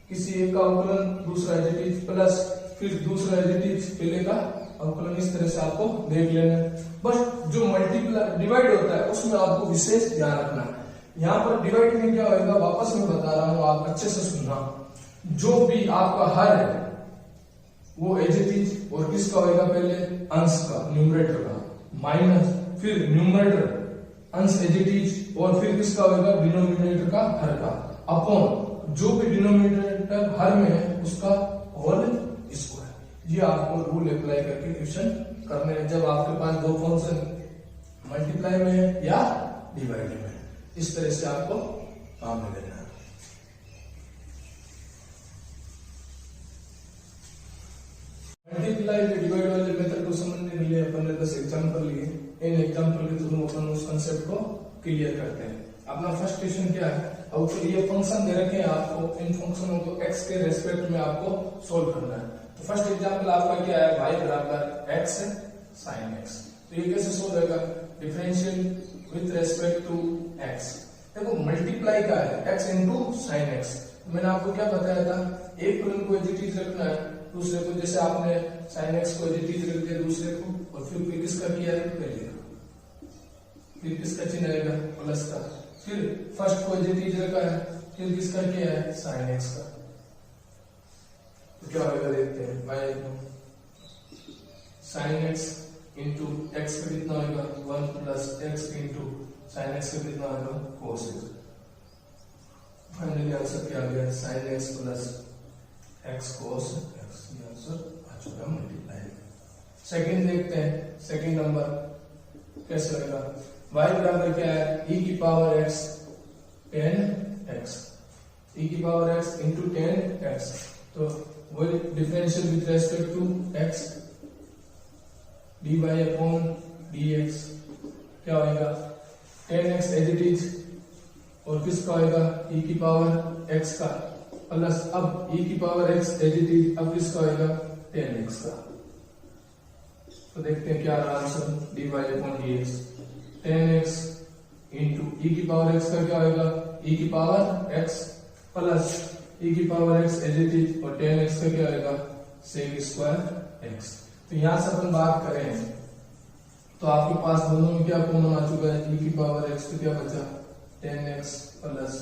किसी एक का अवकलन दूसरा एडिटिव प्लस फिर दूसरा एडिटिव पहले का अवकलन, इस तरह से आपको देख लेना है। बस जो मल्टीप्लाई डिवाइड होता है उसमें आपको विशेष ध्यान रखना है। यहाँ पर डिवाइड में क्या होगा, वापस मैं बता रहा हूँ, आप अच्छे से सुनना। जो भी आपका हर है वो एडिटिव और किसका होगा, पहले अंश का, न्यूमरेटर का, माइनस फिर न्यूमरेटर अंश एडिटिव और फिर किसका होगा, डिनोमिनेटर का, हर का, अपॉन जो भी डिनोमिनेटर हर में है उसका होल स्क्वायर। ये आपको रूल अप्लाई करके क्वेश्चन करने हैं जब आपके पास दो फंक्शन मल्टीप्लाई में है या डिवाइड में है। इस तरह से आपको काम में लेना है। मल्टीप्लाई के डिवाइड वाले मेथड को समझने के लिए अपन ने 10 एग्जांपल लिए। इन एग्जांपल के थ्रू अपन उस कंसेप्ट को क्लियर करते हैं। अपना फर्स्ट क्वेश्चन क्या है, अब तो ये फंक्शन दे रखे हैं आपको, इन फंक्शनों को x के रेस्पेक्ट में आपको सोल्व करना है। तो फर्स्ट एग्जांपल आपका क्या है, y बराबर x sin x। तो ये कैसे सोल्व होगा, differential with respect to x। देखो मल्टीप्लाई का है x इंटू साइन x। मैंने आपको क्या बताया था, एक फलन को एडिटिव रखना है, दूसरे को जैसे आपने साइन x को एडिटिव रख दिया दूसरे को, और फिर किसका किया है, पहले फिर किसका चिन्ह आएगा, प्लस का, फिर फर्स्ट को एडिटिव रखा है, फिर किसका किया है, साइन x का। तो क्या होगा देखते हैं, साइन x इंटू एक्स का कितना होगा 1 plus x into sine x का कितना होगा cos x। फाइनली आंसर क्या आ गया, sine x plus x cos x। ये आंसर आ चुका मल्टीप्लाई। सेकंड देखते हैं, सेकंड नंबर कैसे होगा, y बराबर क्या है, e की पावर x 10x, e की पावर x इंटू 10x। तो वो differential with respect to x, dy upon dx क्या होगा, 10x एडिटिव और किसका होगा, e की पावर x का, प्लस अब e की पावर x एडिटिव, अब किसका होगा, 10x का। तो देखते हैं क्या रहा answer, dy upon dx 10x into e की पावर x का क्या होगा, e की पावर x प्लस e की पावर x एडिटिव और 10x का क्या होगा, सेक स्क्वायर x। तो यहां से अपन बात करें तो आपके पास दोनों में क्या कॉमन आ चुका है, e की पावर x तो क्या बचा 10x plus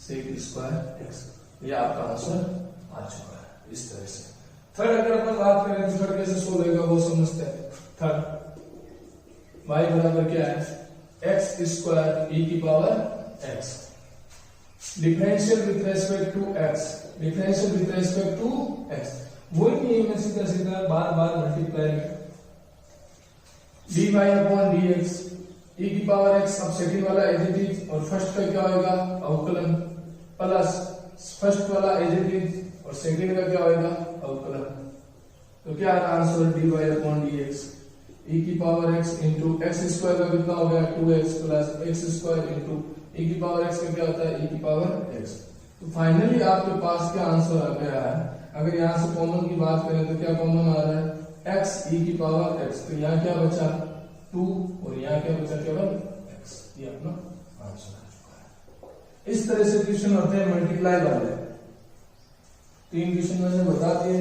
sec square x। ये आपका आंसर आ चुका है इस तरह से। थर्ड अगर अपन बात करें तो थर्ड कैसे सोल्व होगा वो समझते हैं। थर्ड y बराबर क्या है, x स्क्वायर e की power x, differential with respect to x, differential with respect to x। वही नहीं मैं सीधा सीधा बार बार मल्टीप्लाई में dy अपॉन dx, e की पावर x, अब सेकंड वाला एडिटिव और फर्स्ट का क्या होगा, अवकलन, प्लस फर्स्ट वाला एडिटिव और सेकंड का क्या होगा, अवकलन। तो क्या है answer, dy upon dx, e की power x into x square का कितना हो गया 2x plus x square into e की पावर x का क्या होता है, e की पावर x। तो फाइनली आपके पास क्या आंसर आ गया है। अगर यहाँ से कॉमन की बात करें तो क्या कॉमन आ रहा है, x e की पावर x। तो यहाँ क्या बचा 2 और यहाँ क्या बचा केवल x। ये अपना आंसर आ चुका है। इस तरह से क्वेश्चन होते हैं मल्टीप्लाई वाले। 3 क्वेश्चन मैंने बता दिए।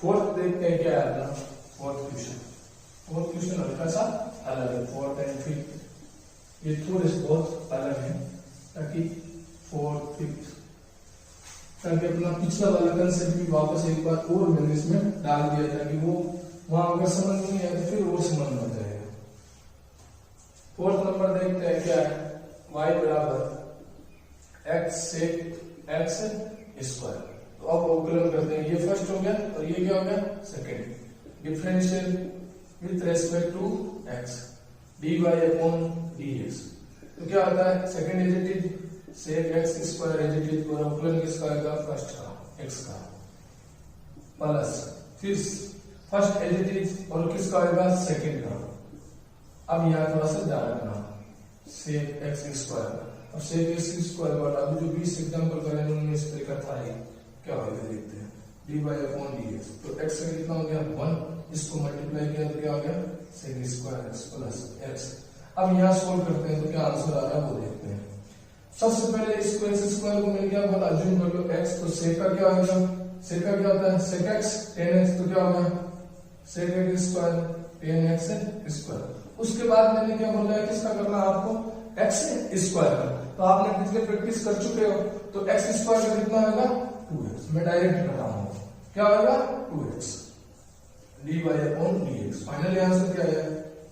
फोर्थ देखते हैं क्या है अपना फोर्थ क्वेश्चन हल्का सा अलग है। फोर्थ एंड फिफ्थ ये थोड़े से बहुत अलग है, ताकि फोर्थ फिफ्थ ताकि अपना पिछला वाला कंसेप्ट भी वापस एक बार और मैंने इसमें डाल दिया ताकि वो वहां अगर समझ नहीं आया तो फिर और समझ में जाएगा। फोर्थ नंबर देखते हैं क्या है, y बराबर x सेक x स्क्वायर। तो अब अवकलन करते हैं, ये फर्स्ट हो गया और ये क्या हो गया second, differential with respect to x, dy upon dx। तो क्या होता है, सेकंड एडिटिव सेक x स्क्वायर एडिटिव और अवकलन किसका आएगा, फर्स्ट का x का, प्लस फिर फर्स्ट एज इट इज और किसका होगा सेकंड का। अब यहाँ थोड़ा सा ध्यान रखना, सेक एक्स स्क्वायर और सेक एक्स स्क्वायर का अभी जो 20 एग्जाम्पल करेंगे उनमें इस तरीका था ही, क्या होगा देखते हैं। D by upon d x, तो एक्स का कितना हो गया 1, इसको मल्टीप्लाई किया तो क्या हो गया sec square x plus x. अब यहाँ सोल्व करते हैं तो क्या आंसर आ रहा है वो देखते हैं। सबसे पहले इसको एक्स स्क्वायर को मिल गया, बोला अज्यूम कर लो एक्स, तो सेक का क्या होगा, सेक का क्या होता है सेक एक्स 10x, तो क्या होगा सेक एक्स स्क्वायर 10x स्क्वायर। उसके बाद मैंने क्या बोला है किसका करना है आपको एक्स स्क्वायर का, तो आपने पिछले प्रैक्टिस कर चुके हो, तो एक्स स्क्वायर का कितना होगा 2x, मैं डायरेक्ट कर रहा हूँ क्या होगा 2x D by upon d x. Finally answer क्या है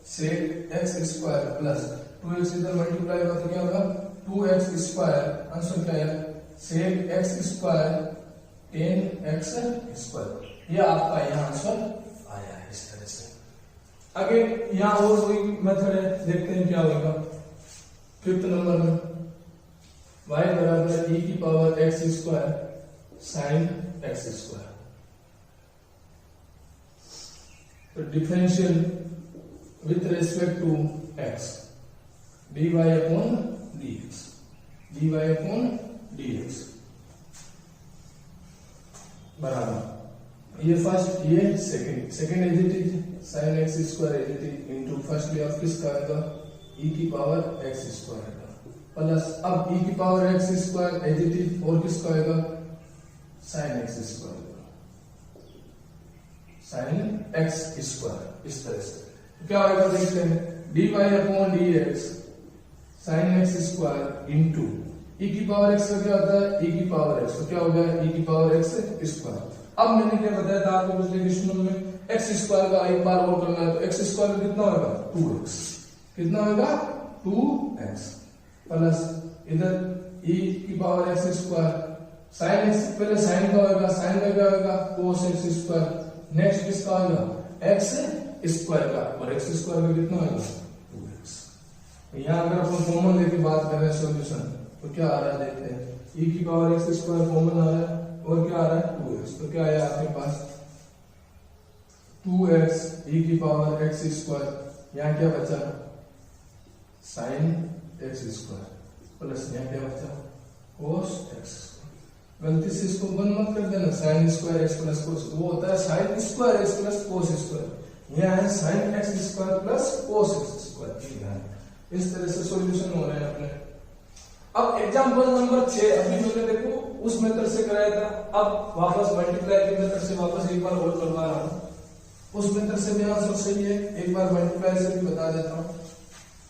sec x square plus 2x इधर मल्टीप्लाई होगा तो क्या होगा 2x स्क्वायर, आंसर क्या है sec x square 10x square. ये आपका यहाँ आंसर आया है इस तरह से। आगे यहाँ और कोई मेथड है, देखते हैं क्या होगा। 5th नंबर में y बराबर e की power x square sine x square, तो differential with respect to x dy upon dx, dy upon dx बराबर ये फर्स्ट ये second, second as it is sine x square as it is into first way of किसका आएगा e की power x square का plus अब e की power x square as it is और किसका आएगा साइन एक्स स्क्वायर का, साइन एक्स स्क्वायर। इस तरह से क्या होगा देखते हैं, d y upon d x sine x square into e की पावर x का क्या होता है e की पावर x, तो क्या हो गया e की पावर x स्क्वायर। अब मैंने क्या बताया था आपको पिछले क्वेश्चन में x स्क्वायर का एक बार और करना है, तो x स्क्वायर का कितना होगा 2x, कितना होगा 2x प्लस इधर e की power x square sine x, पहले साइन का होगा, साइन का क्या होगा cos x स्क्वायर, नेक्स्ट किसका होगा x स्क्वायर का, और x स्क्वायर का कितना होगा 2x। यहाँ अगर अपन कॉमन लेके बात कर रहे हैं सॉल्यूशन तो क्या आ रहा है देखते हैं, e की पावर x स्क्वायर कॉमन आ रहा है और क्या आ रहा है 2x, तो क्या आया आपके पास 2x e की पावर x स्क्वायर, यहाँ क्या बचा साइन x स्क्वायर प्लस यहाँ क्या बचा cos x स्क्वायर। गलती से इसको बंद मत कर देना, sine square x plus cos, वो होता है sine square x plus cos square, यहाँ है sine x square plus cos x square. इस तरह से सॉल्यूशन हो रहे हैं अपने। अब एग्जांपल नंबर 6 अभी मैंने देखो उस मेथड से कराया था, अब वापस मल्टीप्लाई के मेथड से वापस एक बार और करवा रहा हूं। उस मेथड से भी आंसर सही है, एक बार मल्टीप्लाई से भी बता देता हूं,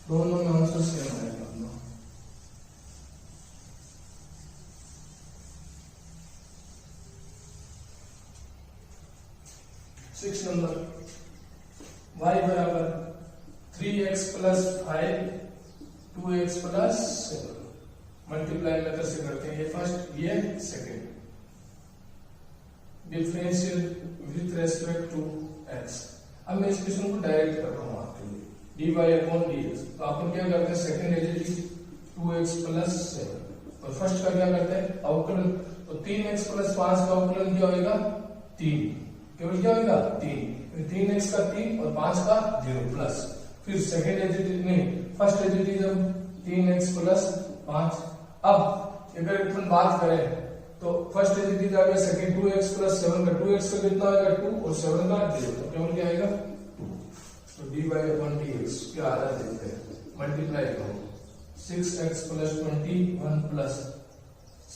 दोनों में आंसर सेम आएगा अपना। सिक्स नंबर y बराबर 3x plus 5 2x plus 7, multiply method से करते हैं, ये फर्स्ट ये second. Differential with respect to x, अब मैं इस क्वेश्चन को डायरेक्ट कर रहा हूं आपके लिए, dy अपॉन dx, तो अपन क्या करते हैं second as is 2x plus 7 और फर्स्ट का क्या करते हैं अवकलन, तो 3x प्लस 5 का अवकलन क्या होगा 3, केवल क्या होगा 3, 3x का 3 और 5 का 0 प्लस, फिर सेकंड एज इज नहीं first as is 3x plus 5। अब अगर अपन बात करें तो फर्स्ट एज इज आ गया, सेकंड 2x प्लस 7 का 2x का कितना आएगा 2 और 7 का 0, तो केवल क्या आएगा 2, तो dy अपॉन dx क्या आ रहा है देखते हैं, मल्टीप्लाई करो 6x plus 21 plus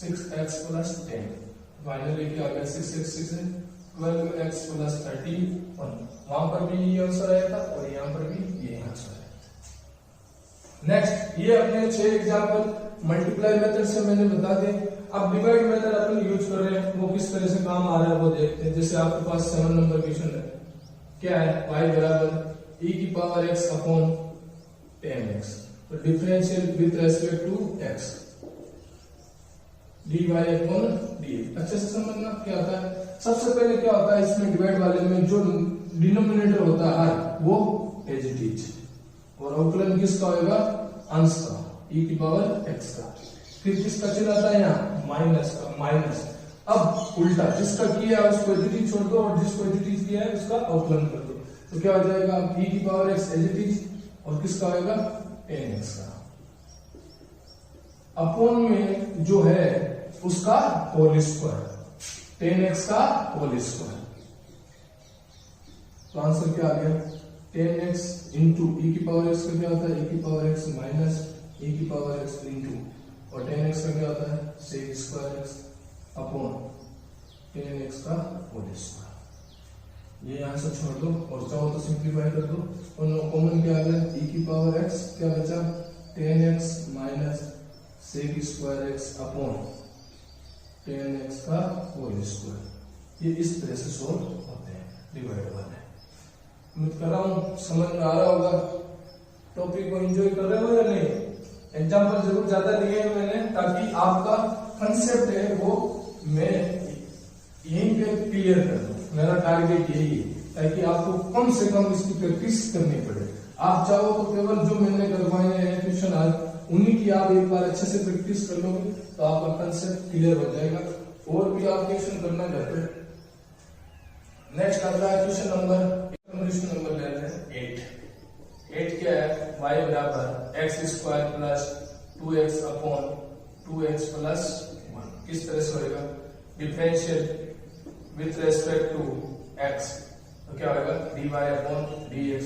6x plus 10, finally क्या आ गया 6x 6 12x प्लस 31, वहां पर भी ये आंसर आया था और यहाँ पर भी ये आंसर है। नेक्स्ट ये अपने 6 एग्जांपल मल्टीप्लाई मेथड से मैंने बता दिए। अब डिवाइड मेथड अपन यूज कर रहे हैं, वो किस तरह से काम आ रहा है वो देखते हैं। जैसे आपके पास 7 नंबर क्वेश्चन है, क्या है y बराबर e की पावर x अपॉन 10x, तो differential with respect to x dy upon dx। अच्छे से समझना क्या होता है। सबसे पहले क्या होता है इसमें डिवाइड वाले में जो डिनोमिनेटर होता है वो एज इट इज, और अवकलन किसका होगा अंश का e की पावर x का, फिर किसका चिन्ह आता है यहाँ माइनस का, माइनस अब उल्टा, जिसका किया है उसको एज इट इज छोड़ दो और जिसको एज इट इज किया है उसका अवकलन कर दो। तो क्या हो जाएगा, e की power x as it is और किसका होगा tan x का अपॉन में जो है उसका होल स्क्वायर, tan x का होल स्क्वायर। तो आंसर क्या आ गया, tan x इंटू e की पावर x का क्या होता है, e की पावर x माइनस e की पावर x इंटू और tan x का क्या होता है sec square x upon tan x का होल स्क्वायर। ये यहां से छोड़ दो और चाहो तो सिंप्लीफाई कर दो और कॉमन क्या आ गया, e की पावर x क्या बचा tan x minus sec square x upon tan x का होल स्क्वायर। ये इस तरह से सोल्व होते हैं डिवाइड वाले। उम्मीद कर रहा हूं समझ में आ रहा होगा। टॉपिक को एंजॉय कर रहे हो या नहीं? एग्जाम्पल जरूर ज्यादा लिए हैं मैंने ताकि आपका कंसेप्ट है वो मैं यहीं पे क्लियर कर दूं। मेरा टारगेट यही है ताकि आपको कम से कम इसकी प्रैक्टिस करनी पड़े। आप चाहो तो केवल जो मैंने करवाए हैं ट्यूशन आज उन्हीं की आप एक बार अच्छे से प्रैक्टिस कर लोगे तो आपका कंसेप्ट क्लियर हो जाएगा। और भी आप ट्यूशन करना चाहते हैं। नेक्स्ट आता है क्वेश्चन नंबर ले रहे हैं 8 क्या है, y बराबर x square plus 2x upon 2x plus 1। किस तरह से होगा, differential with respect to x, तो क्या होगा dy अपॉन dx।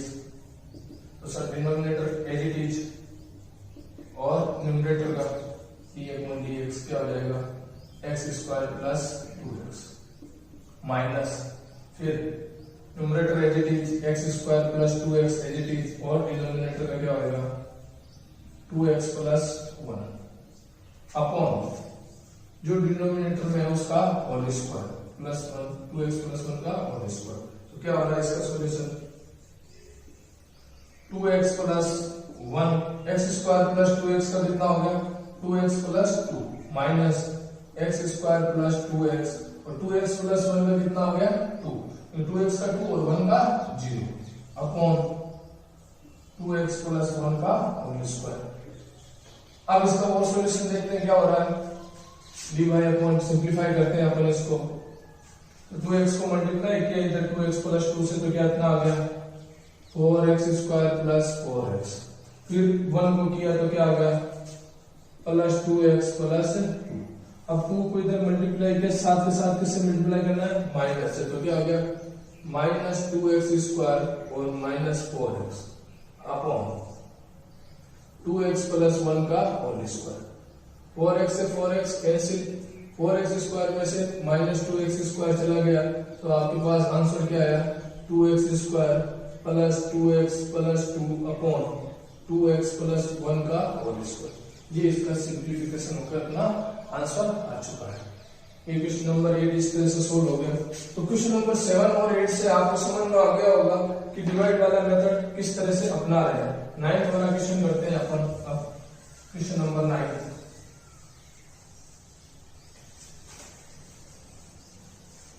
तो sir denominator as it is और न्यूमरेटर का d अपॉन dx क्या हो जाएगा x square plus 2x minus फिर numerator as it is x square plus 2x as it is और डिनोमिनेटर का क्या होगा 2x प्लस 1 अपॉन जो डिनोमिनेटर में है उसका whole square plus 1 2x plus 1 का होल स्क्वायर। तो क्या हो रहा है इसका solution 2x plus 1 x square plus 2x का कितना हो गया 2x plus 2 minus x square plus 2x और 2x प्लस 1 का कितना हो गया 2, 2x का 2 और 1 का 0 अपॉन 2x प्लस 1 का होल स्क्वायर। अब इसका और सॉल्यूशन देखते हैं क्या हो रहा है, dy अपॉन सिंप्लीफाई करते हैं अपन इसको। तो 2x को मल्टीप्लाई किया इधर 2x प्लस 2 से तो क्या इतना आ गया 4x स्क्वायर प्लस 4x, फिर 1 को किया तो क्या आ गया प्लस 2x प्लस 2। अब 2 को इधर मल्टीप्लाई किया साथ के साथ किससे मल्टीप्लाई करना है माइनस से, तो क्या हो गया माइनस 2x स्क्वायर और minus 4x upon 2x plus 1 का होल स्क्वायर। 4x से 4x कैंसिल, 4x स्क्वायर में से माइनस 2x स्क्वायर चला गया तो आपके पास आंसर क्या आया 2x square plus 2x plus 2 upon 2x plus 1 का होल स्क्वायर। ये इसका सिंप्लीफिकेशन होकर अपना आंसर आ चुका है। ये क्वेश्चन नंबर 8 इस तरह से सोल्व हो गया। तो क्वेश्चन नंबर 7 और 8 से आपको समझ में आ गया होगा कि डिवाइड वाला मेथड किस तरह से अपना रहे हैं। 9th वाला क्वेश्चन करते हैं अपन। अब क्वेश्चन नंबर 9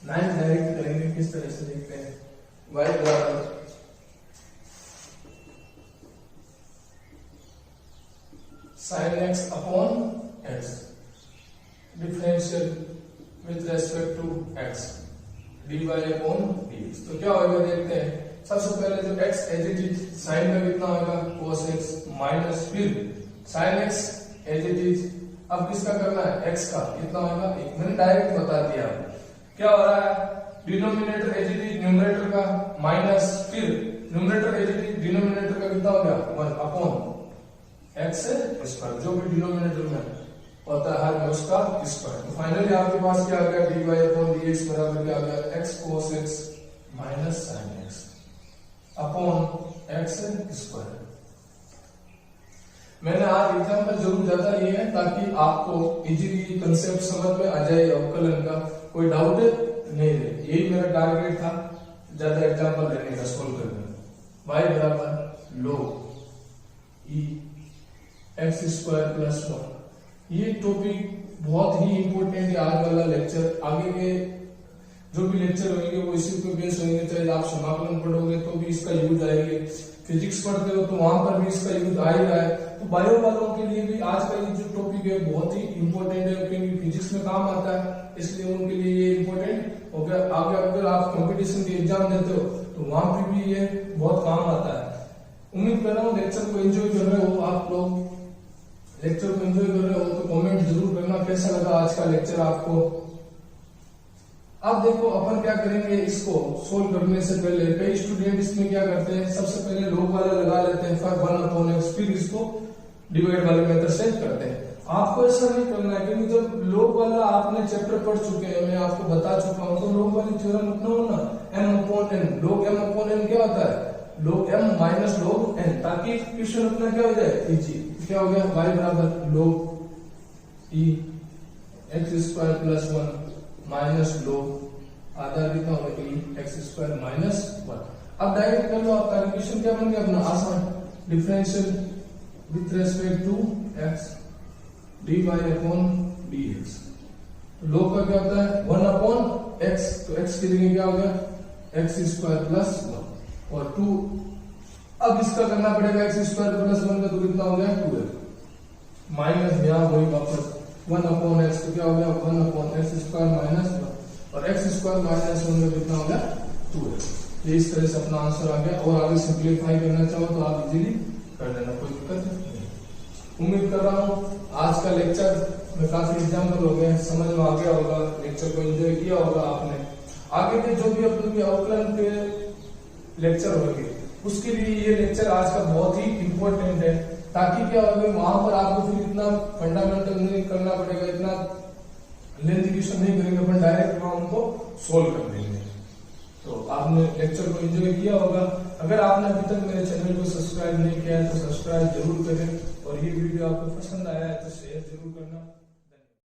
डायरेक्ट करेंगे, किस तरह से देखते हैं y बराबर sin x upon x differential with respect to x dy upon dx। तो क्या होगा देखते हैं। सबसे पहले जो x as it is sin का कितना होगा cos x माइनस फिर sin x as it is. अब किसका करना है x का कितना होगा, एक मैंने डायरेक्ट बता दिया। क्या हो रहा है denominator as it is numerator का माइनस फिर numerator as it is denominator का कितना हो गया 1 अपॉन x स्क्वायर, जो भी डिनोमिनेटर में होता है हर में उसका स्क्वायर। तो फाइनली आपके पास क्या आ गया dy अपॉन dx बराबर क्या आ गया x cos x minus sin x upon x square. मैंने आज एग्जाम्पल जरूर ज्यादा लिए हैं ताकि आपको इजीली कंसेप्ट समझ में आ जाए, अवकलन का कोई डाउट नहीं रहे। यही मेरा टारगेट था, ज्यादा एग्जाम्पल लेने का सोल्व करने। y बराबर log e x square plus 1। ये टॉपिक बहुत ही इंपॉर्टेंट है आज वाला लेक्चर। आगे के जो भी लेक्चर होंगे वो इसी पे बेस होंगे। चाहे आप समाकलन पढ़ोगे तो भी इसका यूज आएंगे, फिजिक्स पढ़ते हो तो वहां पर भी इसका यूज आ ही रहा है। तो बायो वालों के लिए भी आज का ये जो टॉपिक है बहुत ही इंपॉर्टेंट है, क्योंकि फिजिक्स में काम आता है, इसलिए उनके लिए ये इंपॉर्टेंट हो गया। आगे अगर आप कंपटीशन के एग्जाम देते हो तो वहां पे भी ये बहुत काम आता है। उम्मीद कर रहा हूँ लेक्चर को एंजॉय कर रहे हो आप लोग, लेक्चर को एंजॉय कर रहे हो तो कमेंट जरूर करना कैसा लगा आज का लेक्चर आपको। अब देखो अपन क्या करेंगे, इसको सोल्व करने से पहले कई स्टूडेंट इसमें क्या करते हैं, सबसे पहले लॉग वाला लगा लेते हैं, फिर 1/x, फिर इसको डिवाइड वाले मेथड से करते हैं। आपको ऐसा नहीं करना है, क्योंकि जब लॉग वाला आपने चैप्टर पढ़ चुके हैं, मैं आपको बता चुका हूं, तो लॉग वाली थ्योरम इतना हो ना, m/n, log m/n क्या होता है, log m minus log n, ताकि क्वेश्चन अपना क्या हो जाए, इजी। क्या हो गया, y बराबर log e x² + 1 minus log आधा कितना होगा e x² - 1। अब डायरेक्ट कर लो, आपका इक्वेशन क्या बन गया अपना आसान, differential with respect to x dy/dx। log का क्या होता है 1/x, तो x की जगह क्या हो गया x² + 1 और 2। अब इसका करना पड़ेगा x² + 1 का, तो कितना हो गया 2x माइनस यहाँ वही वापस 1/x, तो क्या हो गया 1/x² - 1 और x² - 1 में कितना हो गया 2x। ये इस तरह से अपना आंसर आ गया। और आगे सिंप्लीफाई करना चाहो तो आप इजीली कर लेना, कोई दिक्कत नहीं। उम्मीद कर रहा हूँ आज का लेक्चर में काफी एग्जाम्पल हो गए, समझ में आ गया होगा, लेक्चर को एंजॉय किया होगा आपने। आगे के जो भी अपने अवकलन के लेक्चर होंगे उसके लिए ये लेक्चर आज का बहुत ही इंपॉर्टेंट है, ताकि क्या होगा वहां पर आपको फिर इतना फंडामेंटल नहीं करना पड़ेगा, इतना लेंथी क्वेश्चन नहीं करेंगे, अपन डायरेक्ट वहां उनको सोल्व कर देंगे। तो आपने लेक्चर को एंजॉय किया होगा। अगर आपने अभी तक मेरे चैनल को सब्सक्राइब नहीं किया है तो सब्सक्राइब जरूर करें, और ये वीडियो आपको पसंद आया है तो शेयर जरूर करना।